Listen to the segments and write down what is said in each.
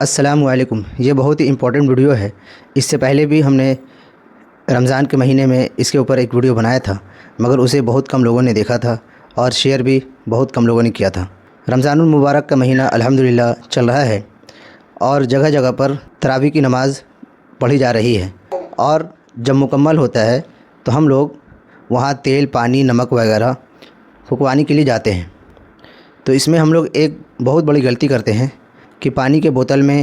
السلام علیکم۔ یہ بہت ہی امپورٹنٹ ویڈیو ہے۔ اس سے پہلے بھی ہم نے رمضان کے مہینے میں اس کے اوپر ایک ویڈیو بنایا تھا، مگر اسے بہت کم لوگوں نے دیکھا تھا اور شیئر بھی بہت کم لوگوں نے کیا تھا۔ رمضان المبارک کا مہینہ الحمدللہ چل رہا ہے اور جگہ جگہ پر تراویح کی نماز پڑھی جا رہی ہے، اور جب مکمل ہوتا ہے تو ہم لوگ وہاں تیل، پانی، نمک وغیرہ پھکوانے کے لیے جاتے ہیں۔ تو اس میں ہم لوگ ایک بہت بڑی غلطی کرتے ہیں کہ پانی کے بوتل میں،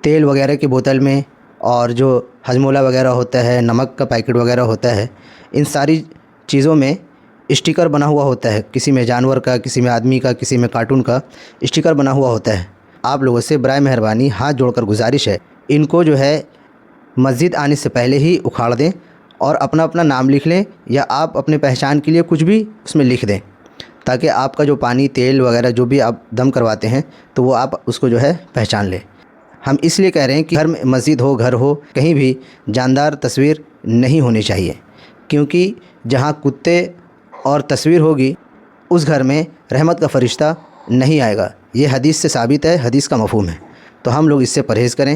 تیل وغیرہ کی بوتل میں، اور جو ہجمولہ وغیرہ ہوتا ہے، نمک کا پیکٹ وغیرہ ہوتا ہے، ان ساری چیزوں میں اسٹیکر بنا ہوا ہوتا ہے۔ کسی میں جانور کا، کسی میں آدمی کا، کسی میں کارٹون کا اسٹیکر بنا ہوا ہوتا ہے۔ آپ لوگوں سے برائے مہربانی ہاتھ جوڑ کر گزارش ہے، ان کو جو ہے مسجد آنے سے پہلے ہی اکھاڑ دیں اور اپنا اپنا نام لکھ لیں، یا آپ اپنے پہچان کے لیے کچھ بھی اس میں لکھ دیں، تاکہ آپ کا جو پانی، تیل وغیرہ جو بھی آپ دم کرواتے ہیں تو وہ آپ اس کو جو ہے پہچان لیں۔ ہم اس لیے کہہ رہے ہیں کہ ہر مسجد ہو، گھر ہو، کہیں بھی جاندار تصویر نہیں ہونی چاہیے، کیونکہ جہاں کتے اور تصویر ہوگی اس گھر میں رحمت کا فرشتہ نہیں آئے گا۔ یہ حدیث سے ثابت ہے، حدیث کا مفہوم ہے۔ تو ہم لوگ اس سے پرہیز کریں،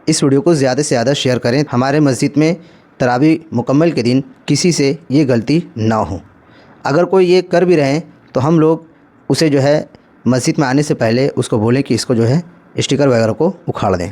اس ویڈیو کو زیادہ سے زیادہ شیئر کریں، ہمارے مسجد میں تراویح مکمل کے دن کسی سے یہ غلطی نہ ہو۔ اگر کوئی یہ کر بھی رہے ہیں تو ہم لوگ اسے جو ہے مسجد میں آنے سے پہلے اس کو بولیں کہ اس کو جو ہے اسٹیکر وغیرہ کو اکھاڑ دیں۔